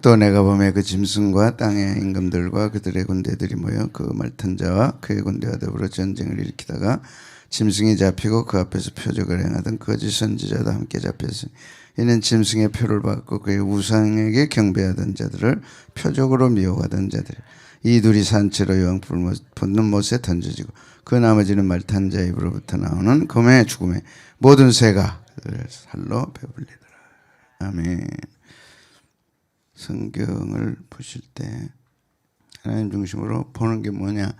또 내가 보매 그 짐승과 땅의 임금들과 그들의 군대들이 모여 그 말탄 자와 그의 군대와 더불어 전쟁을 일으키다가 짐승이 잡히고 그 앞에서 표적을 행하던 거짓 선지자도 함께 잡혔으니 이는 짐승의 표를 받고 그의 우상에게 경배하던 자들을 표적으로 미혹하던 자들 이 둘이 산채로 여왕 붙는 못에 던져지고 그 나머지는 말탄 자 입으로부터 나오는 검의 죽음에 모든 새가 살로 배불리더라. 아멘. 성경을 보실 때 하나님 중심으로 보는 게 뭐냐?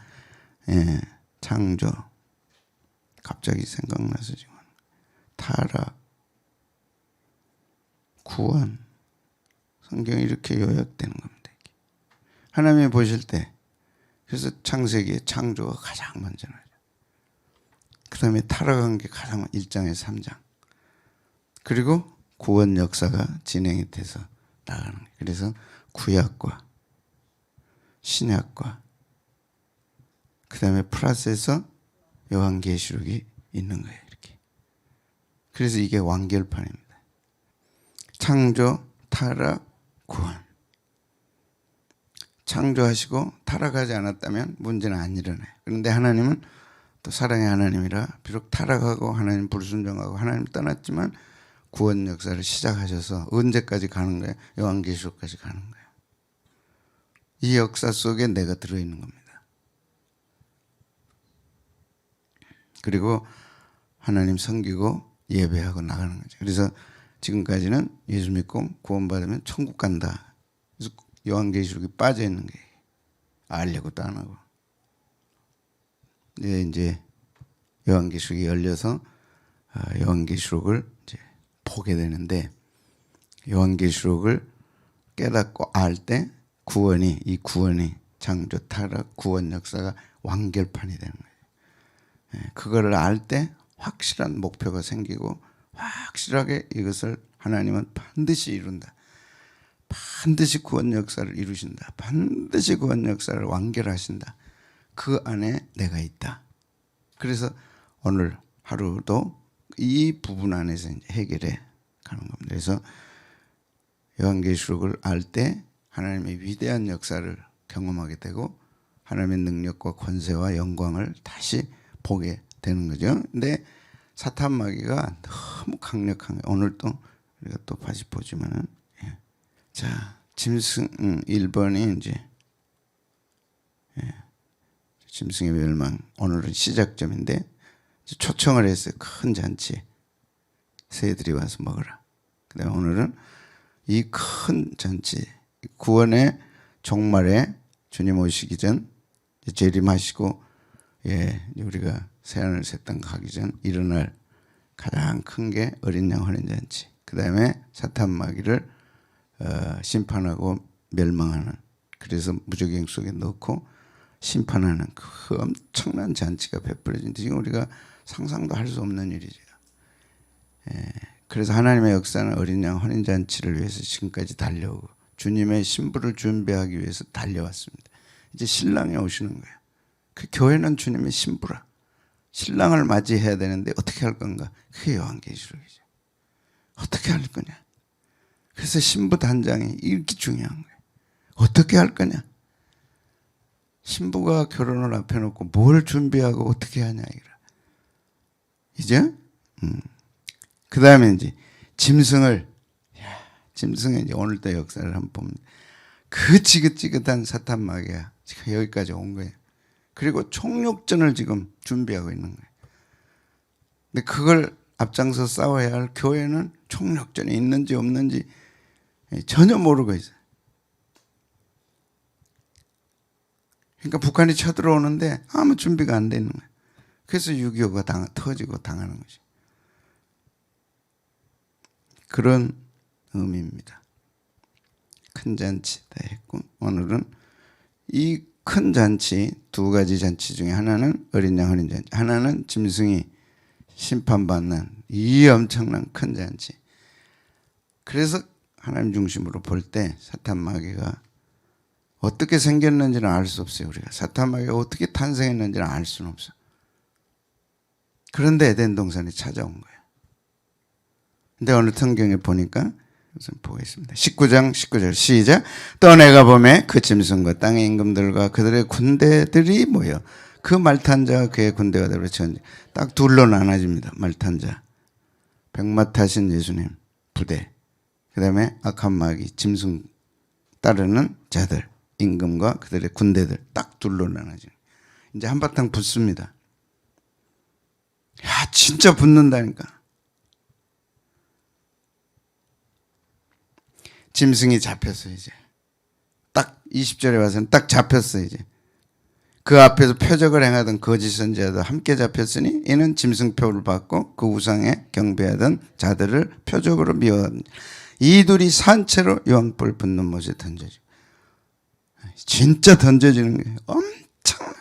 창조. 갑자기 생각나서 지금 타락, 구원. 성경이 이렇게 요약되는 겁니다. 하나님이 보실 때 그래서 창세기의 창조가 가장 먼저 나죠. 그 다음에 타락한 게 가장 1장에서 3장. 그리고 구원 역사가 진행이 돼서 나가는 거예요. 그래서 구약과 신약과 그 다음에 플러스에서 요한계시록이 있는 거예요. 이렇게. 그래서 이게 완결판입니다. 창조, 타락, 구원. 창조하시고 타락하지 않았다면 문제는 안 일어나요. 그런데 하나님은 또 사랑의 하나님이라 비록 타락하고 하나님 불순종하고 하나님 떠났지만 구원 역사를 시작하셔서 언제까지 가는 거예요? 요한계시록까지 가는 거예요. 이 역사 속에 내가 들어있는 겁니다. 그리고 하나님 섬기고 예배하고 나가는 거죠. 그래서 지금까지는 예수 믿고 구원받으면 천국 간다. 그래서 요한계시록이 빠져 있는 거예요. 알려고도 안 하고. 이제 요한계시록이 열려서 요한계시록을 이제 보게 되는데 요한계시록을 깨닫고 알 때 이 구원이 창조, 타락, 구원 역사가 완결판이 되는 거예요. 그거를 알 때 확실한 목표가 생기고 확실하게 이것을 하나님은 반드시 이룬다. 반드시 구원 역사를 이루신다. 반드시 구원 역사를 완결하신다. 그 안에 내가 있다. 그래서 오늘 하루도 이 부분 안에서 이제 해결해 가는 겁니다. 그래서 요한계시록을 알 때 하나님의 위대한 역사를 경험하게 되고 하나님의 능력과 권세와 영광을 다시 보게 되는 거죠. 근데 사탄 마귀가 너무 강력한 거예요. 오늘 또 우리가 또 다시 보지만은 자, 짐승 1번이 이제 짐승의 멸망. 오늘은 시작점인데 초청을 했어요. 큰 잔치. 새들이 와서 먹어라. 그다음에 오늘은 이 큰 잔치 구원의 종말에 주님 오시기 전 재림하시고 우리가 새하늘 새 땅 가기 전 일어날 가장 큰 게 어린 양 혼인 잔치. 그다음에 사탄 마귀를 심판하고 멸망하는 그래서 무저갱 속에 넣고 심판하는 그 엄청난 잔치가 베풀어진 지금 우리가 상상도 할 수 없는 일이죠. 그래서 하나님의 역사는 어린 양 혼인 잔치를 위해서 지금까지 달려오고 주님의 신부를 준비하기 위해서 달려왔습니다. 이제 신랑이 오시는 거예요. 그 교회는 주님의 신부라. 신랑을 맞이해야 되는데 어떻게 할 건가? 그게 요한계시록이죠. 어떻게 할 거냐? 그래서 신부 단장이 이렇게 중요한 거예요. 어떻게 할 거냐? 신부가 결혼을 앞에 놓고 뭘 준비하고 어떻게 하냐 이거라. 이제 그 다음에 이제 짐승의 이제 오늘도 역사를 한번 봅니다. 그 지긋지긋한 사탄 마귀가 지금 여기까지 온 거예요. 그리고 총력전을 지금 준비하고 있는 거예요. 근데 그걸 앞장서 싸워야 할 교회는 총력전이 있는지 없는지 전혀 모르고 있어요. 그러니까 북한이 쳐들어오는데 아무 준비가 안 되는 거예요. 그래서 6.25가 터지고 당하는 거죠. 그런 의미입니다. 큰 잔치 다 했고 오늘은 이 큰 잔치 두 가지 잔치 중에 하나는 어린 양 혼인 잔치, 하나는 짐승이 심판받는 이 엄청난 큰 잔치. 그래서 하나님 중심으로 볼 때 사탄 마귀가 어떻게 생겼는지는 알 수 없어요. 우리가 사탄 마귀가 어떻게 탄생했는지는 알 수는 없어요. 그런데 에덴 동산에 찾아온 거예요. 근데 어느 성경에 보니까 우선 보겠습니다. 19장 19절 시작. 또 내가 보매 그 짐승과 땅의 임금들과 그들의 군대들이 모여 그 말탄 자와 그의 군대가 더불어 전쟁. 딱 둘로 나눠집니다. 말탄 자, 백마 타신 예수님 부대, 그 다음에 악한 마귀 짐승 따르는 자들, 임금과 그들의 군대들, 딱 둘로 나눠집니다. 이제 한바탕 붙습니다. 야, 진짜 붙는다니까. 짐승이 잡혔어. 이제 딱 20절에 와서는 딱 잡혔어. 이제 그 앞에서 표적을 행하던 거짓 선지자도 함께 잡혔으니 이는 짐승표를 받고 그 우상에 경배하던 자들을 표적으로 미워하는 이 둘이 산채로 유황불 붙는 못에 던져지고, 진짜 던져지는 거예요. 엄청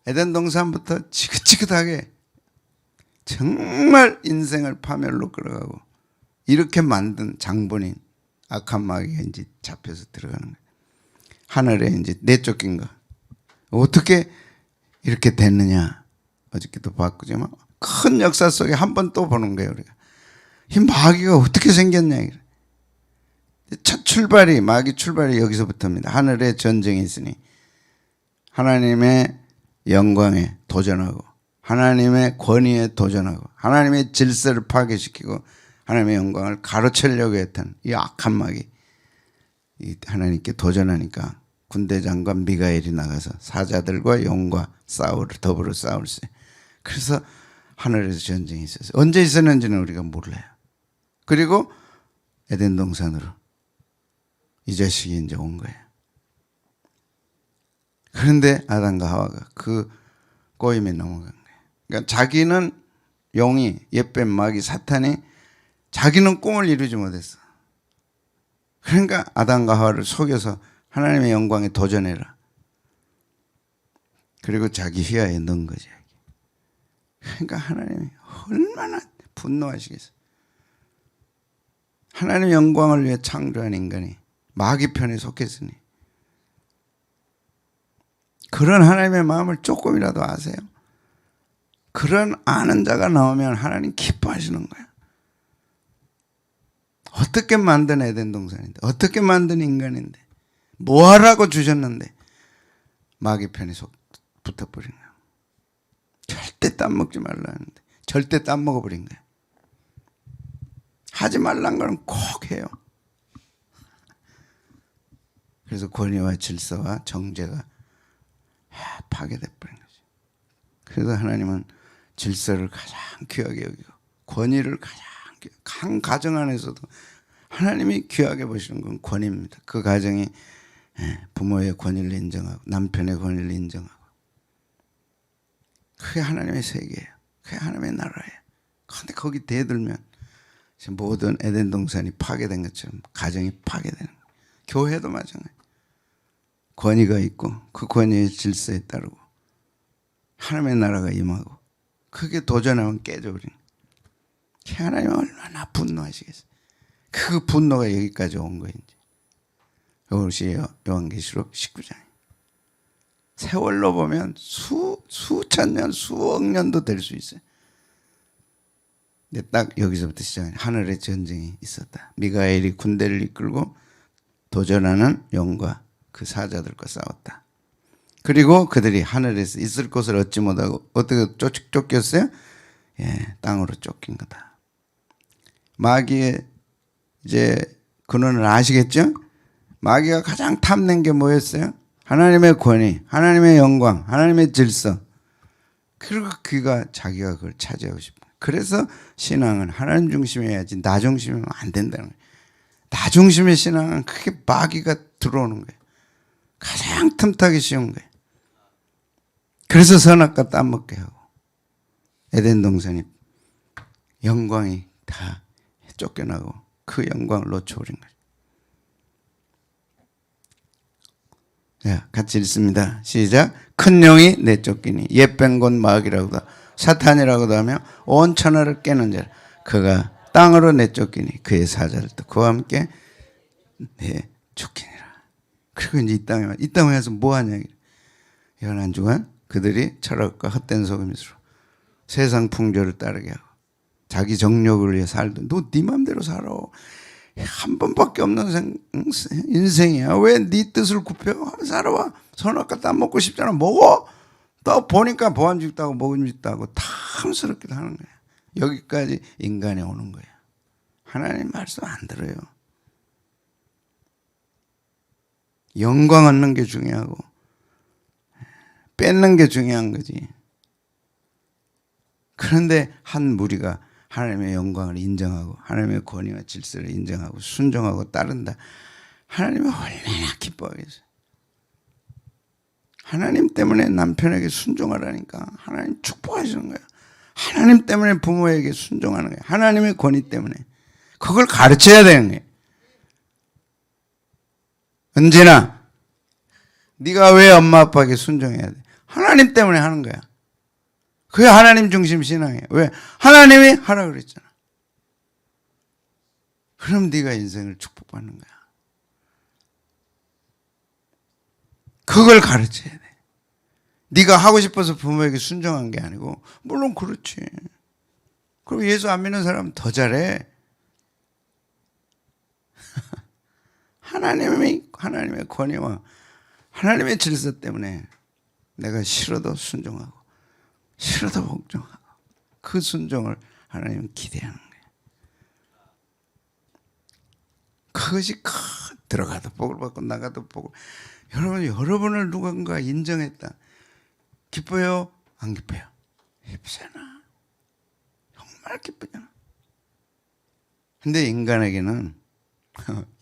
에덴 동산부터 지긋지긋하게 정말 인생을 파멸로 끌어가고 이렇게 만든 장본인 악한 마귀가 이제 잡혀서 들어가는 거예요. 하늘에 이제 내쫓긴 거. 어떻게 이렇게 됐느냐. 어저께도 봤지만 큰 역사 속에 한 번 또 보는 거예요. 우리가 이 마귀가 어떻게 생겼냐. 첫 출발이, 마귀 출발이 여기서부터입니다. 하늘에 전쟁이 있으니 하나님의 영광에 도전하고 하나님의 권위에 도전하고 하나님의 질서를 파괴시키고 하나님의 영광을 가로채려고 했던 이 악한 마귀, 이 하나님께 도전하니까 군대장관 미가엘이 나가서 사자들과 용과 더불어 싸울세. 그래서 하늘에서 전쟁이 있었어요. 언제 있었는지는 우리가 몰라요. 그리고 에덴 동산으로 이 자식이 이제 온 거예요. 그런데 아담과 하와가 그 꼬임에 넘어간 거예요. 그러니까 자기는 용이, 옛뱀 마귀 사탄이 자기는 꿈을 이루지 못했어. 그러니까 아담과 하와를 속여서 하나님의 영광에 도전해라. 그리고 자기 휘하에 넣은 거지. 그러니까 하나님이 얼마나 분노하시겠어. 하나님의 영광을 위해 창조한 인간이 마귀 편에 속했으니, 그런 하나님의 마음을 조금이라도 아세요? 그런 아는 자가 나오면 하나님 기뻐하시는 거야. 어떻게 만든 에덴 동산인데, 어떻게 만든 인간인데, 뭐 하라고 주셨는데 마귀 편에 붙어버린 거야. 절대 땀 먹지 말라 하는데 절대 땀 먹어버린 거야. 하지 말란 거는 꼭 해요. 그래서 권위와 질서와 정죄가 파괴돼버린 거죠. 그래서 하나님은 질서를 가장 귀하게 여기고 권위를 가장 한 가정 안에서도 하나님이 귀하게 보시는 건 권위입니다. 그 가정이 부모의 권위를 인정하고 남편의 권위를 인정하고, 그게 하나님의 세계예요. 그게 하나님의 나라예요. 그런데 거기 대들면 모든 에덴 동산이 파괴된 것처럼 가정이 파괴되는 거예요. 교회도 마찬가지예요. 권위가 있고 그 권위의 질서에 따르고 하나님의 나라가 임하고 그게 도전하면 깨져버리는 거예요. 하나님은 얼마나 분노하시겠어요. 그 분노가 여기까지 온 거예요. 이것이 요한계시록 19장이에요. 세월로 보면 수천 년, 수억 년도 될 수 있어요. 근데 딱 여기서부터 시작해요. 하늘에 전쟁이 있었다. 미가엘이 군대를 이끌고 도전하는 용과 그 사자들과 싸웠다. 그리고 그들이 하늘에서 있을 곳을 얻지 못하고 어떻게 쫓겼어요? 땅으로 쫓긴 거다. 마귀의 이제 근원을 아시겠죠? 마귀가 가장 탐낸 게 뭐였어요? 하나님의 권위, 하나님의 영광, 하나님의 질서. 그리고 그가 자기가 그걸 차지하고 싶어. 그래서 신앙은 하나님 중심이어야지 나 중심이면 안 된다는 거예요. 나 중심의 신앙은 그게 마귀가 들어오는 거예요. 가장 틈타기 쉬운 거예요. 그래서 선악과 땀먹게 하고 에덴 동산이 영광이 다 쫓겨나고 그 영광을 놓쳐버린 거예요. 자, 같이 읽습니다. 시작. 큰 용이 내쫓기니 옛뱀 곧 마귀라고도 사탄이라고도 하며 온 천하를 깨는 자라. 그가 땅으로 내쫓기니 그의 사자들도 그와 함께 내쫓기니라. 그리고 이제 이 땅에 와서 뭐 하냐. 연한 주간 그들이 철학과 헛된 속임수로 세상 풍조를 따르게 하고 자기 정욕을 위해 살던 너 네 맘대로 살아. 한 번밖에 없는 인생이야. 왜 네 뜻을 굽혀? 살아와. 선악과 땀 먹고 싶잖아. 먹어. 또 보니까 보안죽도 하고 먹음직도 하고 탐스럽기도 하는 거야. 여기까지 인간이 오는 거야. 하나님 말씀 안 들어요. 영광 얻는 게 중요하고 뺏는 게 중요한 거지. 그런데 한 무리가 하나님의 영광을 인정하고 하나님의 권위와 질서를 인정하고 순종하고 따른다. 하나님은 얼마나 기뻐하겠어요. 하나님 때문에 남편에게 순종하라니까 하나님 축복하시는 거야. 하나님 때문에 부모에게 순종하는 거야. 하나님의 권위 때문에. 그걸 가르쳐야 되는 거야. 언제나 네가 왜 엄마 아빠에게 순종해야 돼? 하나님 때문에 하는 거야. 그게 하나님 중심 신앙이에요. 왜? 하나님이 하라 그랬잖아. 그럼 네가 인생을 축복받는 거야. 그걸 가르쳐야 돼. 네가 하고 싶어서 부모에게 순종한 게 아니고 물론 그렇지. 그럼 예수 안 믿는 사람은 더 잘해. 하나님의 권위와 하나님의 질서 때문에 내가 싫어도 순종하고 싫어도 복종하고 그 순종을 하나님은 기대하는 거예요. 그것이 들어가도 복을 받고 나가도 복을. 여러분을 누군가 인정했다. 기뻐요? 안 기뻐요? 기쁘잖아. 정말 기쁘잖아. 근데 인간에게는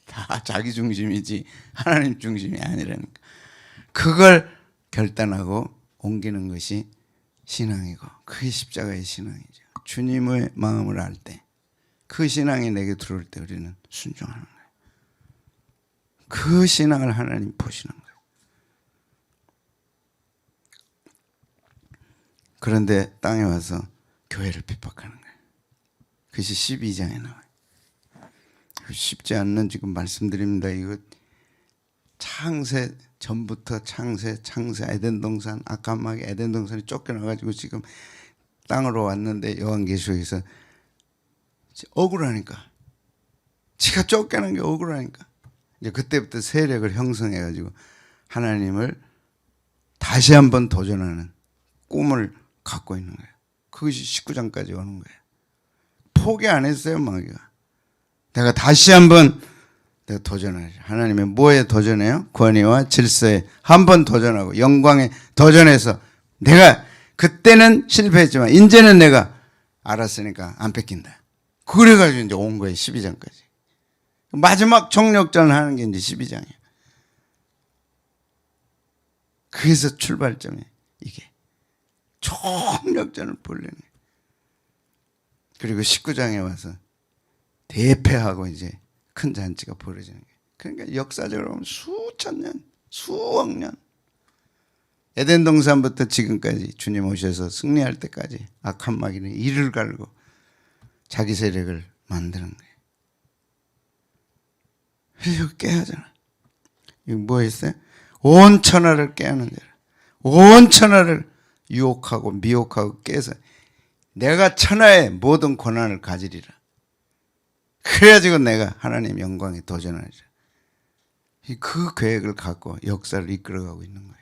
다 자기 중심이지 하나님 중심이 아니라니까. 그걸 결단하고 옮기는 것이 신앙이고 그게 십자가의 신앙이죠. 주님의 마음을 알 때 그 신앙이 내게 들어올 때 우리는 순종하는 거예요. 그 신앙을 하나님 보시는 거예요. 그런데 땅에 와서 교회를 핍박하는 거예요. 그것이 12장에 나와요. 쉽지 않는 지금 말씀드립니다. 이거 창세 전부터 창세 에덴 동산 아까마게 에덴 동산이 쫓겨나가지고 지금 땅으로 왔는데 요한계시록에서 억울하니까 지가 쫓겨난 게 억울하니까 이제 그때부터 세력을 형성해가지고 하나님을 다시 한번 도전하는 꿈을 갖고 있는 거예요. 그것이 19장까지 오는 거예요. 포기 안 했어요, 마귀가. 내가 다시 한번 내가 도전하죠. 하나님의 뭐에 도전해요? 권위와 질서에 한번 도전하고 영광에 도전해서 내가 그때는 실패했지만 이제는 내가 알았으니까 안 뺏긴다. 그래가지고 이제 온 거예요. 12장까지. 마지막 총력전을 하는 게 이제 12장이에요. 그래서 출발점이 이게 총력전을 벌리는 거예요. 그리고 19장에 와서 대패하고 이제 큰 잔치가 벌어지는 거예요. 그러니까 역사적으로 보면 수천 년, 수억 년 에덴 동산부터 지금까지 주님 오셔서 승리할 때까지 악한 마귀는 이를 갈고 자기 세력을 만드는 거예요. 그래서 깨야 하잖아. 이거 뭐 했어요? 온 천하를 깨하는 자라. 온 천하를 유혹하고 미혹하고 깨서 내가 천하의 모든 권한을 가지리라. 그래가지고 내가 하나님 영광에 도전하리라. 그 계획을 갖고 역사를 이끌어가고 있는 거예요.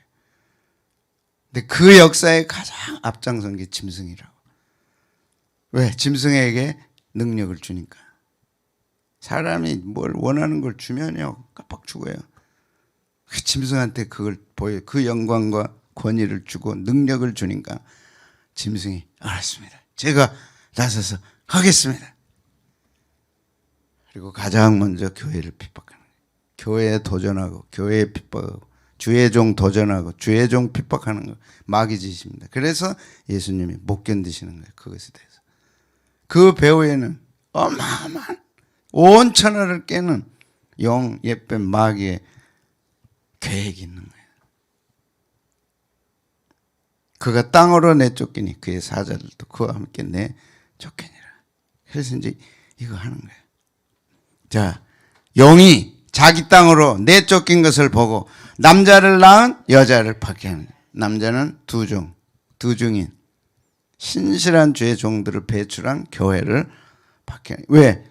근데 그 역사에 가장 앞장선 게 짐승이라고. 왜? 짐승에게 능력을 주니까. 사람이 뭘 원하는 걸 주면요 깜빡 죽어요. 그 짐승한테 그걸 보여. 그 영광과 권위를 주고 능력을 주니까 짐승이 알았습니다. 제가 나서서 하겠습니다. 그리고 가장 먼저 교회를 핍박하는 거예요. 교회에 도전하고 교회에 핍박하고 주의 종 도전하고 주의 종 핍박하는 거 마귀 짓입니다. 그래서 예수님이 못 견디시는 거예요. 그것에 대해서. 그 배후에는 어마어마한 온 천하를 깨는 영 예쁜 마귀의 계획이 있는 거예요. 그가 땅으로 내쫓기니 그의 사자들도 그와 함께 내쫓기니라. 그래서 이제 이거 하는 거예요. 자, 영이 자기 땅으로 내쫓긴 것을 보고 남자를 낳은 여자를 박해하는 거예요. 남자는 두 중인 신실한 주의 종들을 배출한 교회를 박해하는 거예요. 왜?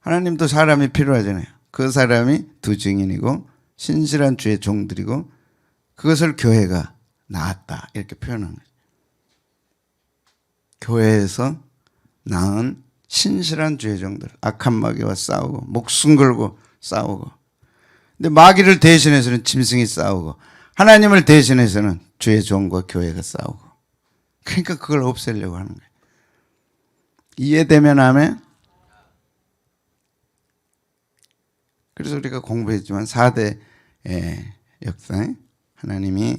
하나님도 사람이 필요하잖아요. 그 사람이 두 증인이고 신실한 주의 종들이고 그것을 교회가 낳았다 이렇게 표현한 거죠. 교회에서 낳은 신실한 주의 종들, 악한 마귀와 싸우고 목숨 걸고 싸우고, 근데 마귀를 대신해서는 짐승이 싸우고 하나님을 대신해서는 주의 종과 교회가 싸우고, 그러니까 그걸 없애려고 하는 거예요. 이해되면 아멘. 그래서 우리가 공부했지만 4대 역사에 하나님이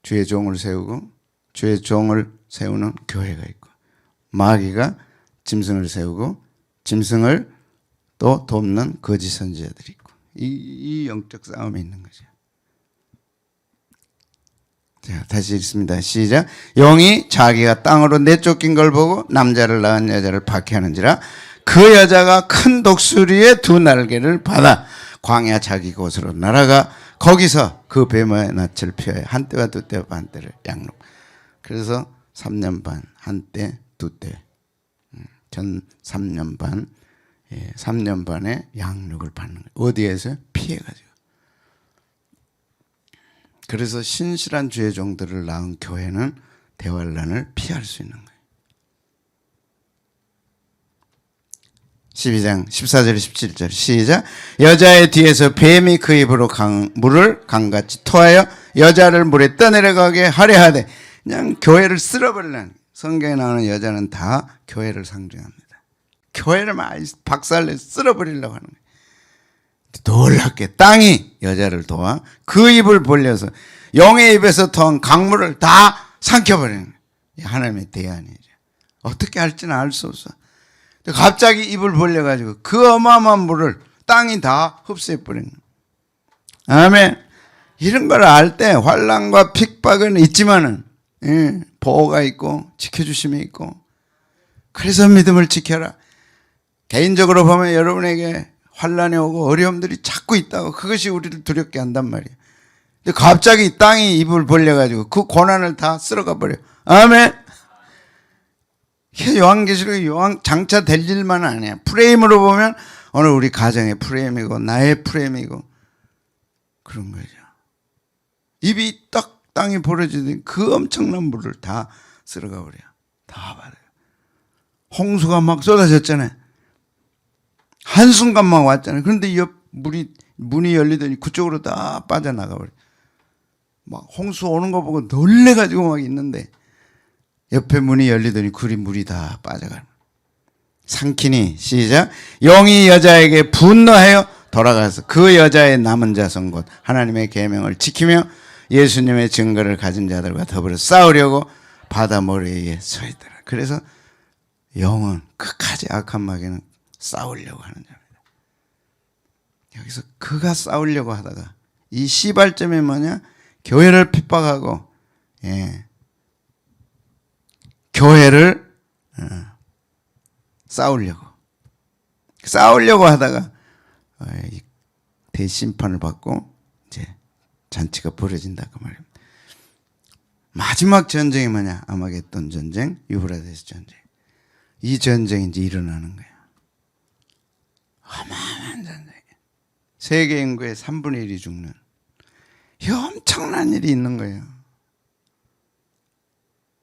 주의 종을 세우고 주의 종을 세우는 교회가 있고, 마귀가 짐승을 세우고 짐승을 또 돕는 거짓 선지자들이 있고, 이 영적 싸움이 있는 거죠. 자, 다시 읽습니다. 시작. 영이 자기가 땅으로 내쫓긴 걸 보고 남자를 낳은 여자를 박해하는지라 그 여자가 큰 독수리의 두 날개를 받아 광야 자기 곳으로 날아가 거기서 그 뱀의 낯을 피하여 한때와 두때 반때를 양록. 그래서 3년 반, 한때, 두때, 전 3년 반, 3년 반의 양육을 받는 거예요. 어디에서? 피해가지고. 그래서 신실한 주의 종들을 낳은 교회는 대환란을 피할 수 있는 거예요. 12장 14절 17절 시작. 여자의 뒤에서 뱀이 그 입으로 물을 강같이 토하여 여자를 물에 떠내려가게 하려 하되, 그냥 교회를 쓸어버리려는, 성경에 나오는 여자는 다 교회를 상징합니다. 교회를 많이 박살내 쓸어버리려고 하는 거예요. 놀랍게 땅이 여자를 도와 그 입을 벌려서 영의 입에서 토한 강물을 다 삼켜버리는 거예요. 하나님의 대안이죠. 어떻게 할지는 알 수 없어. 갑자기 입을 벌려가지고 그 어마어마한 물을 땅이 다 흡수해버리는 거예요. 아멘. 이런 걸 알 때 환난과 핍박은 있지만은 보호가 있고 지켜주심이 있고, 그래서 믿음을 지켜라. 개인적으로 보면 여러분에게 환난이 오고 어려움들이 자꾸 있다고, 그것이 우리를 두렵게 한단 말이에요. 근데 갑자기 땅이 입을 벌려가지고 그 고난을 다 쓸어가 버려. 아멘. 요한계시록이 장차 될 일만은 아니야. 프레임으로 보면 오늘 우리 가정의 프레임이고 나의 프레임이고 그런 거죠. 입이 딱 땅이 벌어지더니 그 엄청난 물을 다 쓸어가 버려. 다 받아요. 홍수가 막 쏟아졌잖아요. 한순간만 왔잖아요. 그런데 옆 문이 열리더니 그쪽으로 다 빠져나가 버려. 막 홍수 오는 거 보고 놀래가지고 막 있는데 옆에 문이 열리더니 그 물이 다 빠져가는. 삼키니 시작. 영이 여자에게 분노하여 돌아가서 그 여자의 남은 자손 곧 하나님의 계명을 지키며 예수님의 증거를 가진 자들과 더불어 싸우려고 바다 모래에 서 있더라. 그래서 영은 끝까지 악한 마귀는 싸우려고 하는 자입니다. 여기서 그가 싸우려고 하다가 이 시발점이 뭐냐? 교회를 핍박하고 교회를 싸우려고 하다가 대심판을 받고 이제 잔치가 벌어진다 그 말입니다. 마지막 전쟁이 뭐냐? 아마겟돈 전쟁, 유브라데스 전쟁. 이 전쟁이 이제 일어나는 거예요. 어마어마한 전쟁. 세계 인구의 3분의 1이 죽는 이 엄청난 일이 있는 거예요.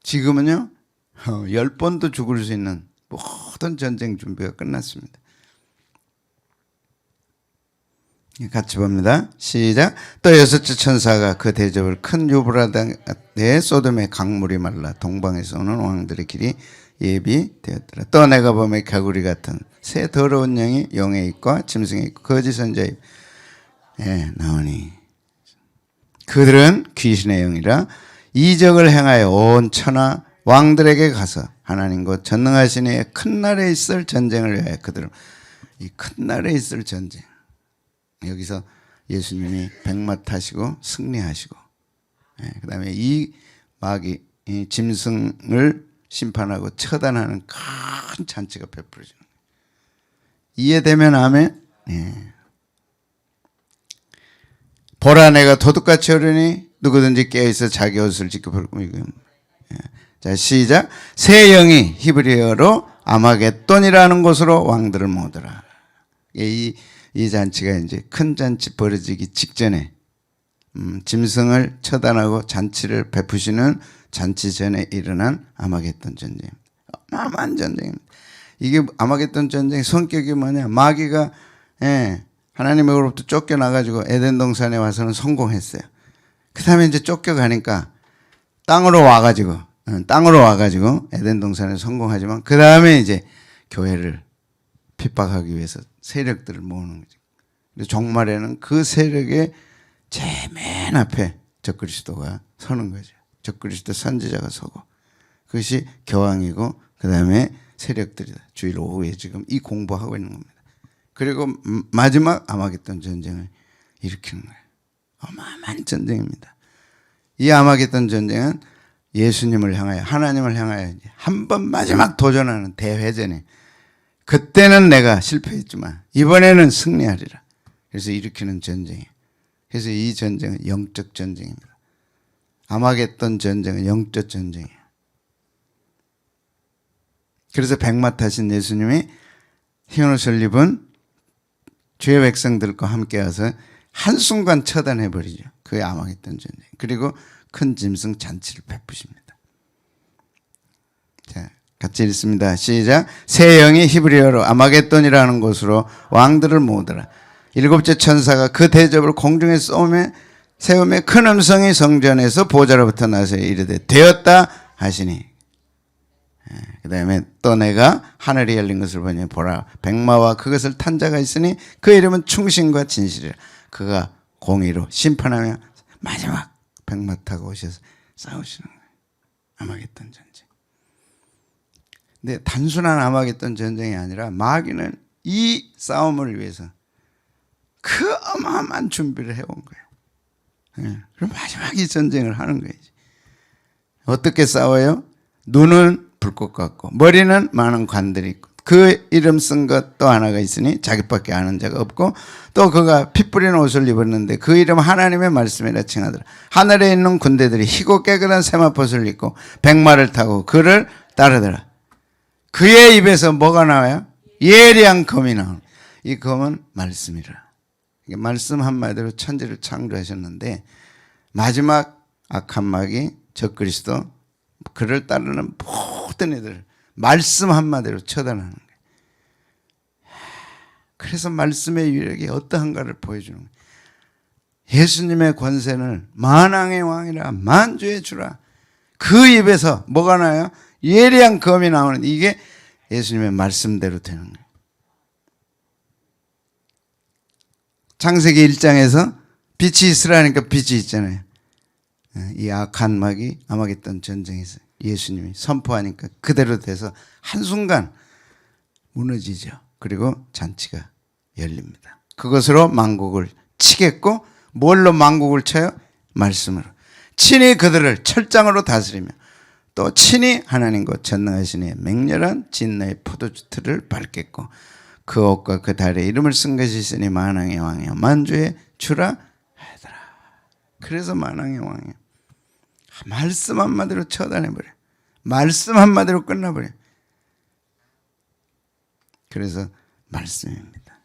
지금은요 10번도 죽을 수 있는 모든 전쟁 준비가 끝났습니다. 같이 봅니다. 시작. 또 여섯째 천사가 그 대접을 큰 유브라데의 소돔의 강물이 말라 동방에서 오는 왕들의 길이 예비되었더라. 또 내가 보매 개구리 같은 새 더러운 영이 용의 입과 짐승의 입과 거짓 선지자의 입에 나오니 그들은 귀신의 영이라 이적을 행하여 온 천하 왕들에게 가서 하나님 곧 전능하신 이의 큰 날에 있을 전쟁을 위하여 그들은 이 큰 날에 있을 전쟁. 여기서 예수님이 백마 타시고 승리하시고 그 다음에 이 마귀 이 짐승을 심판하고 처단하는 큰 잔치가 베풀어지는 거예요. 이해되면 아멘. 보라 내가 도둑같이 오르니 누구든지 깨어있어 자기 옷을 지켜볼 꿈이고. 자 시작. 새 영이 히브리어로 아마겟돈이라는 곳으로 왕들을 모으더라. 이 잔치가 이제 큰 잔치 벌어지기 직전에 짐승을 처단하고 잔치를 베푸시는 잔치 전에 일어난 아마겟돈 전쟁. 어마어마한 전쟁입니다. 이게 아마겟돈 전쟁의 성격이 뭐냐? 마귀가 하나님으로부터 쫓겨나가지고 에덴 동산에 와서는 성공했어요. 그 다음에 이제 쫓겨가니까 땅으로 와가지고 에덴 동산에 성공하지만 그 다음에 이제 교회를 핍박하기 위해서 세력들을 모으는 거죠. 그래서 종말에는 그 세력의 제일 맨 앞에 적그리스도가 서는 거죠. 적그리스도 선지자가 서고 그것이 교황이고 그 다음에 세력들이다. 주일 오후에 지금 이 공부하고 있는 겁니다. 그리고 마지막 아마겟돈 전쟁을 일으키는 거예요. 어마어마한 전쟁입니다. 이 아마겟돈 전쟁은 예수님을 향하여 하나님을 향하여 한 번 마지막 도전하는 대회전에 그때는 내가 실패했지만 이번에는 승리하리라. 그래서 일으키는 전쟁이에요. 그래서 이 전쟁은 영적 전쟁입니다. 아마겟돈 전쟁은 영적 전쟁이에요. 그래서 백마 타신 예수님이 흰옷을 입은 주의 백성들과 함께 와서 한순간 처단해버리죠. 그게 아마겟돈 전쟁. 그리고 큰 짐승 잔치를 베푸십니다. 자, 같이 읽습니다. 시작. 새 영이 히브리어로 아마겟돈이라는 곳으로 왕들을 모으더라. 일곱째 천사가 그 대접을 공중에 세우매 큰 음성이 성전에서 보좌로부터 나서 이르되 되었다 하시니 그 다음에 또 내가 하늘이 열린 것을 보니 보라 백마와 그것을 탄 자가 있으니 그 이름은 충신과 진실이라. 그가 공의로 심판하며 마지막 백마 타고 오셔서 싸우시는 거예요. 아마겟돈 전쟁. 근데 단순한 아마겟돈 전쟁이 아니라 마귀는 이 싸움을 위해서 그 어마어마한 준비를 해온 거예요. 그럼 마지막 이 전쟁을 하는 거예요. 어떻게 싸워요? 눈은 불꽃 같고 머리는 많은 관들이 있고 그 이름 쓴 것 또 하나가 있으니 자기밖에 아는 자가 없고 또 그가 피 뿌린 옷을 입었는데 그 이름 하나님의 말씀이라 칭하더라. 하늘에 있는 군대들이 희고 깨끗한 세마포를 입고 백마를 타고 그를 따르더라. 그의 입에서 뭐가 나와요? 예리한 검이 나옵니다. 이 검은 말씀이라. 말씀 한마디로 천지를 창조하셨는데 마지막 악한 마귀 적그리스도 그를 따르는 모든 애들 말씀 한마디로 처단하는 거예요. 그래서 말씀의 위력이 어떠한가를 보여주는 거예요. 예수님의 권세는 만왕의 왕이라 만주의 주라. 그 입에서 뭐가 나요? 예리한 검이 나오는 이게 예수님의 말씀대로 되는 거예요. 창세기 1장에서 빛이 있으라니까 빛이 있잖아요. 이 악한 마귀 아마겟돈 전쟁에서 예수님이 선포하니까 그대로 돼서 한순간 무너지죠. 그리고 잔치가 열립니다. 그것으로 만국을 치겠고 뭘로 만국을 쳐요? 말씀으로. 친히 그들을 철장으로 다스리며 또 친히 하나님과 전능하신 이의 맹렬한 진노의 포도주 틀을 밟겠고 그 옷과 그 달의 이름을 쓴 것이 있으니 만왕의 왕이요 만주의 주라 하더라. 그래서 만왕의 왕이요. 말씀 한마디로 처단해버려. 말씀 한마디로 끝나버려. 그래서 말씀입니다.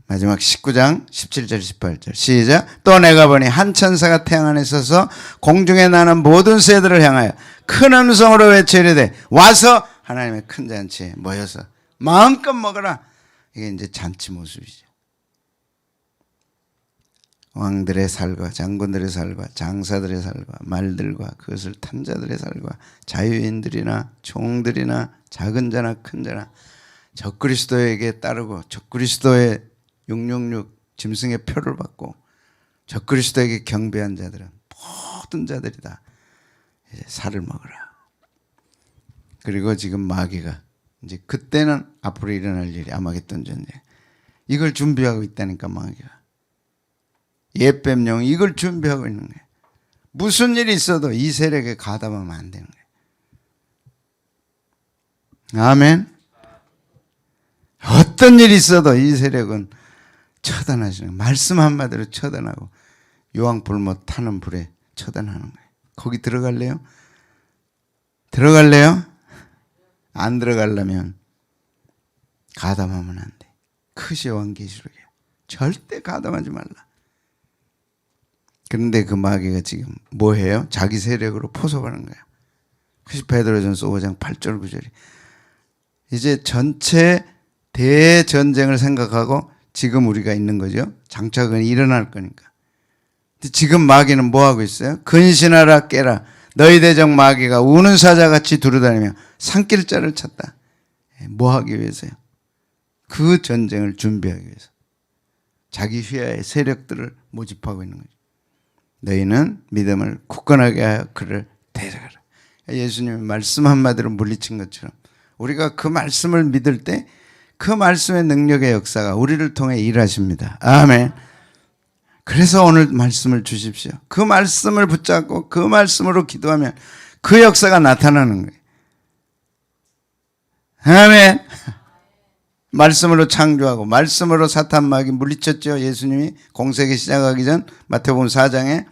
마지막 19장 17절 18절 시작. 또 내가 보니 한 천사가 태양 안에 서서 공중에 나는 모든 새들을 향하여 큰 음성으로 외쳐 이르되 와서 하나님의 큰 잔치에 모여서 마음껏 먹어라. 이게 이제 잔치 모습이죠. 왕들의 살과 장군들의 살과 장사들의 살과 말들과 그것을 탄 자들의 살과 자유인들이나 종들이나 작은 자나 큰 자나 적그리스도에게 따르고 적그리스도의 666 짐승의 표를 받고 적그리스도에게 경배한 자들은 모든 자들이 다 이제 살을 먹으라. 그리고 지금 마귀가 이제 그때는 앞으로 일어날 일이 아마겟돈 전쟁. 이걸 준비하고 있다니까 마귀가. 예뱀령 이걸 준비하고 있는 거예요. 무슨 일이 있어도 이 세력에 가담하면 안 되는 거예요. 아멘. 어떤 일이 있어도 이 세력은 처단하시는 거예요. 말씀 한마디로 처단하고 요왕불못 타는 불에 처단하는 거예요. 거기 들어갈래요? 들어갈래요? 안 들어가려면 가담하면 안 돼. 크시 요한계시록이야. 절대 가담하지 말라. 그런데 그 마귀가 지금 뭐 해요? 자기 세력으로 포섭하는 거야. 그래서 베드로전서 5장 8절 9절이 이제 전체 대전쟁을 생각하고 지금 우리가 있는 거죠. 장차는 일어날 거니까. 지금 마귀는 뭐 하고 있어요? 근신하라 깨라. 너희 대적 마귀가 우는 사자같이 두루다니며 산길자를 찾다. 뭐 하기 위해서요? 그 전쟁을 준비하기 위해서. 자기 휘하의 세력들을 모집하고 있는 거죠. 너희는 믿음을 굳건하게 하여 그를 대적하라. 예수님의 말씀 한마디로 물리친 것처럼 우리가 그 말씀을 믿을 때 그 말씀의 능력의 역사가 우리를 통해 일하십니다. 아멘. 그래서 오늘 말씀을 주십시오. 그 말씀을 붙잡고 그 말씀으로 기도하면 그 역사가 나타나는 거예요. 아멘. 말씀으로 창조하고 말씀으로 사탄 마귀 물리쳤죠. 예수님이 공세기 시작하기 전 마태복음 4장에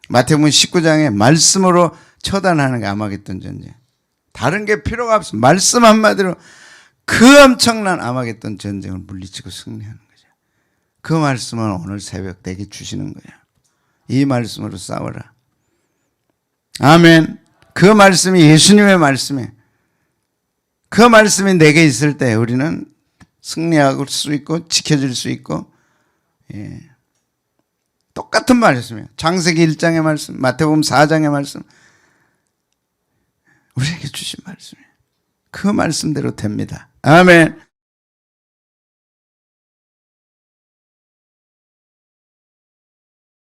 마태복음 19장에 말씀으로 처단하는 게 아마겟돈 전쟁. 다른 게 필요가 없어. 말씀 한마디로 그 엄청난 아마겟돈 전쟁을 물리치고 승리하는 거죠. 그 말씀은 오늘 새벽 내게 주시는 거야. 이 말씀으로 싸워라. 아멘. 그 말씀이 예수님의 말씀이에요. 그 말씀이 내게 있을 때 우리는 승리할 수 있고 지켜질 수 있고, 예. 똑같은 말씀이에요. 창세기 1장의 말씀, 마태복음 4장의 말씀, 우리에게 주신 말씀이에요. 그 말씀대로 됩니다. 아멘.